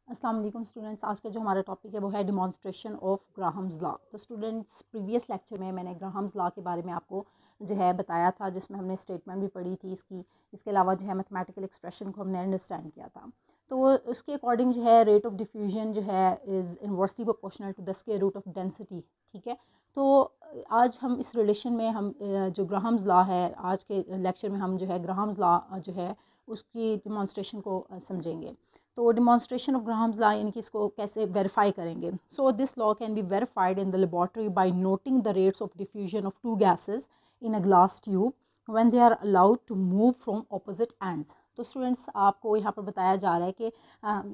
अस्सलाम वालेकुम स्टूडेंट्स। आज का जो हमारा टॉपिक है वो है डिमॉन्स्ट्रेशन ऑफ ग्राहम्स लॉ। तो स्टूडेंट्स, प्रीवियस लेक्चर में मैंने ग्राहम्स लॉ के बारे में आपको जो है बताया था, जिसमें हमने स्टेटमेंट भी पढ़ी थी इसकी। इसके अलावा जो है मैथमेटिकल एक्सप्रेशन को हमने अंडरस्टैंड किया था। तो उसके अकॉर्डिंग जो है रेट ऑफ डिफ्यूजन जो है is inversely proportional to the square root of density. ठीक है, तो आज हम इस रिलेशन में हम जो ग्राहम्स लॉ है, आज के लेक्चर में हम जो है ग्राहम्स लॉ जो है उसकी डिमॉन्स्ट्रेशन को समझेंगे। तो डिमॉन्स्ट्रेशन ऑफ ग्राहम्स लॉ यानी कि इसको कैसे वेरीफाई करेंगे। So this law can be verified in the laboratory by noting the rates of diffusion of two gases in a glass tube when they are allowed to move from opposite ends. तो students, आपको यहाँ पर बताया जा रहा है कि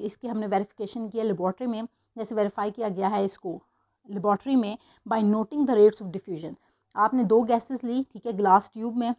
इसकी हमने वेरिफिकेशन किया लेबोरेटरी में। जैसे वेरीफाई किया गया है इसको लेबोरेटरी में by noting the rates of diffusion. आपने दो गैसेस ली, ठीक है, ग्लास ट्यूब में,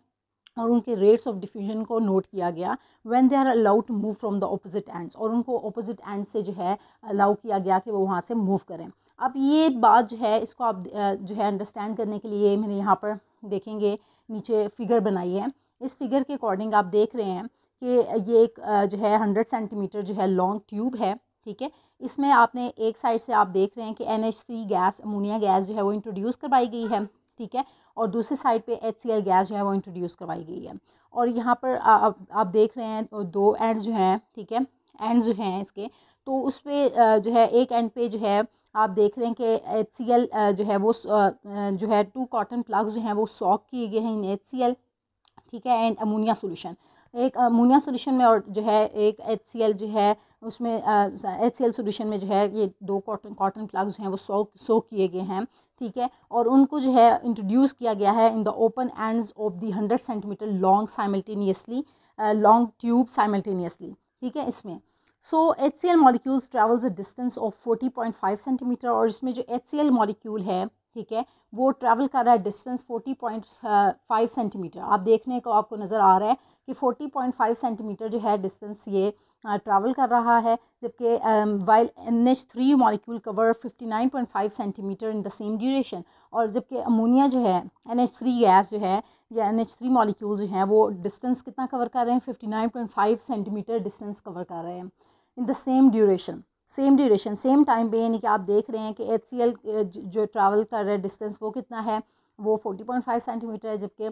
और उनके रेट्स ऑफ डिफ्यूजन को नोट किया गया when they are allowed to move from the opposite ends, और उनको ऑपोजिट एंड से जो है अलाउ किया गया कि वो वहाँ से मूव करें। अब ये बात जो है इसको आप जो है अंडरस्टैंड करने के लिए मैंने यहाँ पर देखेंगे नीचे फिगर बनाई है। इस फिगर के अकॉर्डिंग आप देख रहे हैं कि ये एक जो है 100 सेंटीमीटर जो है लॉन्ग ट्यूब है। ठीक है, इसमें आपने एक साइड से आप देख रहे हैं कि NH3 गैस, अमोनिया गैस जो है वो इंट्रोड्यूस करवाई गई है। ठीक है, और दूसरी साइड पे HCl गैस जो है वो इंट्रोड्यूस करवाई गई है। और यहाँ पर आप देख रहे हैं तो दो एंड जो हैं, ठीक है, एंड जो हैं इसके, तो उस पर जो है एक एंड पे जो है आप देख रहे हैं कि HCl जो है वो जो है 2 कॉटन प्लग्स जो हैं वो सॉक किए गए हैं इन HCl। ठीक है, एंड अमोनिया सॉल्यूशन, एक अमोनिया सॉल्यूशन में, और जो है एक HCl जो है उसमें HCl सॉल्यूशन में जो है ये दो कॉटन कॉटन प्लग्स जो हैं वो सोक किए गए हैं। ठीक है, और उनको जो है इंट्रोड्यूस किया गया है in the open ends of the 100 centimetre long simultaneously, long tube simultaneously. ठीक है, इसमें सो HCl molecules travels a distance of 40.5 centimetre, और इसमें जो HCl मॉलिक्यूल है, ठीक है, वो ट्रैवल कर रहा है डिस्टेंस 40.5 सेंटीमीटर। आप देखने को आपको नज़र आ रहा है कि 40.5 सेंटीमीटर जो है डिस्टेंस ये ट्रैवल कर रहा है, जबकि while NH3 molecule cover 59.5 centimetre in the same duration. और जबकि अमोनिया जो है, NH3 गैस जो है या NH3 मॉलिक्यूल जो हैं वो डिस्टेंस कितना कवर कर रहे हैं, 59.5 सेंटीमीटर डिस्टेंस कवर कर रहे हैं in the same duration same time पे। यानी कि आप देख रहे हैं कि HCl जो ट्रैवल कर रहा है डिस्टेंस वो कितना है, वो 40.5 सेंटीमीटर है, जबकि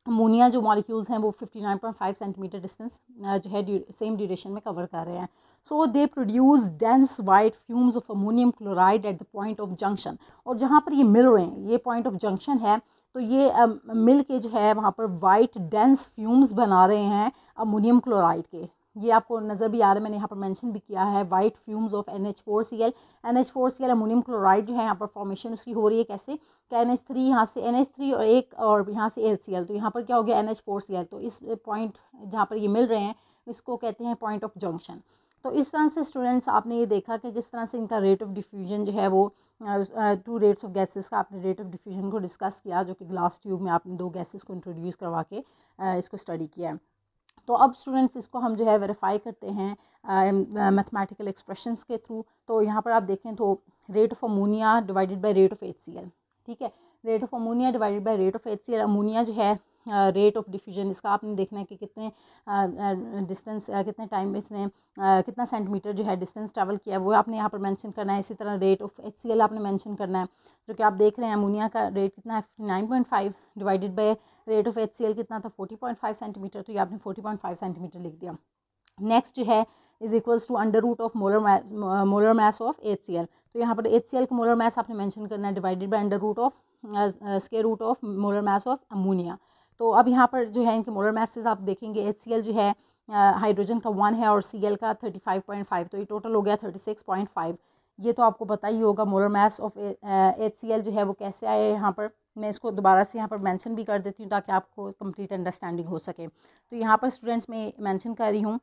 अमोनिया जो मॉलिक्यूल्स हैं वो 59.5 सेंटीमीटर डिस्टेंस जो है सेम ड्यूरेशन में कवर कर रहे हैं। So they produce dense white fumes of ammonium chloride at the point of junction. और जहाँ पर ये मिल रहे हैं, ये पॉइंट ऑफ जंक्शन है, तो ये मिल के जो है वहाँ पर वाइट डेंस फ्यूम्स बना रहे हैं अमोनियम क्लोराइड के। ये आपको नज़र भी आ रहा है, मैंने यहाँ पर मेंशन भी किया है, white fumes of NH4Cl ammonium chloride जो है यहाँ पर फॉर्मेशन उसकी हो रही है कैसे, कि NH3 यहाँ से NH3 और एक और यहाँ से HCl, तो यहाँ पर क्या हो गया NH4Cl। तो इस पॉइंट जहाँ पर ये मिल रहे हैं इसको कहते हैं पॉइंट ऑफ जंक्शन। तो इस तरह से स्टूडेंट्स आपने ये देखा कि किस तरह से इनका रेट ऑफ डिफ्यूजन जो है वो टू रेट्स ऑफ गैसेस का आपने रेट ऑफ डिफ्यूजन को डिस्कस किया, जो कि ग्लास ट्यूब में आपने दो गैसेस को इंट्रोड्यूस करवा के इसको स्टडी किया है। तो अब स्टूडेंट्स इसको हम जो है वेरीफाई करते हैं मैथमेटिकल एक्सप्रेशंस के थ्रू। तो यहाँ पर आप देखें तो rate of ammonia divided by rate of HCl। ठीक है, rate of ammonia divided by rate of HCl। Ammonia जो है रेट ऑफ डिफ्यूजन इसका आपने देखना है कि कितने डिस्टेंस कितने टाइम में इसने कितना सेंटीमीटर जो है डिस्टेंस ट्रैवल किया है वो आपने यहाँ पर मेंशन करना है। इसी तरह रेट ऑफ HCl आपने मेंशन करना है, जो कि आप देख रहे हैं अमोनिया का रेट कितना है 59.5 divided by rate of HCl कितना था 40.5 सेंटीमीटर, तो ये आपने 40.5 सेंटीमीटर लिख दिया। नेक्स्ट जो है is equals to under root of molar mass of HCl। तो यहाँ पर HCl का मोलर मास आपने मेंशन करना है divided by under root of square root of molar mass of ammonia. तो अब यहाँ पर जो है इनके मोलर मासेस आप देखेंगे, HCl जो है हाइड्रोजन का 1 है और Cl का 35.5, तो ये टोटल हो गया 36.5। ये तो आपको पता ही होगा मोलर मास ऑफ HCl जो है वो कैसे आया है। यहाँ पर मैं इसको दोबारा से यहाँ पर मेंशन भी कर देती हूँ ताकि आपको कंप्लीट अंडरस्टैंडिंग हो सके। तो यहाँ पर स्टूडेंट्स मैं मेंशन कर रही हूँ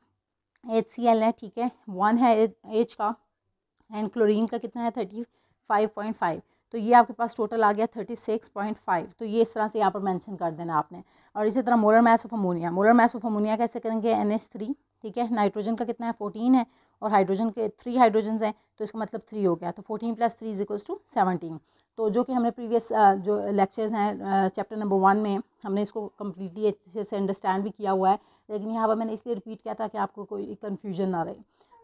HCl है, ठीक है, 1 है H का, एंड क्लोरीन का कितना है 35.5, तो ये आपके पास टोटल आ गया 36.5। तो ये इस तरह से यहाँ पर मेंशन कर देना आपने। और इसी तरह molar mass of ammonia, molar mass of ammonia कैसे करेंगे, NH3, ठीक है, नाइट्रोजन का कितना है 14 है, और हाइड्रोजन के 3 हाइड्रोजन हैं, तो इसका मतलब 3 हो गया, तो 14 + 3 = 17। तो जो कि हमने प्रीवियस जो लेक्चर्स हैं चैप्टर नंबर 1 में हमने इसको कम्प्लीटली अच्छे से अंडरस्टैंड भी किया हुआ है, लेकिन यहाँ पर मैंने इसलिए रिपीट किया था कि आपको कोई कन्फ्यूजन ना रहे।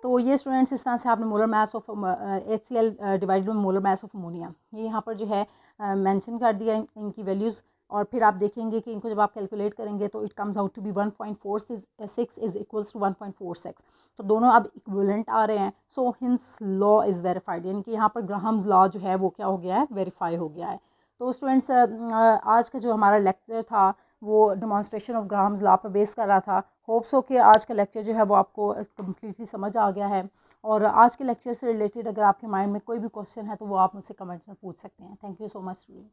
तो ये स्टूडेंट्स इस तरह से आपने molar mass of HCl divided by molar mass of ammonia ये यहाँ पर जो है मेंशन कर दिया इनकी वैल्यूज़। और फिर आप देखेंगे कि इनको जब आप कैलकुलेट करेंगे तो it comes out to be 1.46 is equals to 1.46। तो दोनों अब इक्विवेलेंट आ रहे हैं। So hence law is verified, यानी कि यहाँ पर ग्राहम्स लॉ जो है वो क्या हो गया है, वेरीफाई हो गया है। तो स्टूडेंट्स आज का जो हमारा लेक्चर था वो डेमोन्स्ट्रेशन ऑफ ग्राहम्स लॉ पर बेस कर रहा था। होप्स हो कि आज का लेक्चर जो है वो आपको कम्प्लीटली समझ आ गया है। और आज के लेक्चर से रिलेटेड अगर आपके माइंड में कोई भी क्वेश्चन है तो वो आप मुझसे कमेंट्स में पूछ सकते हैं। Thank you so much student.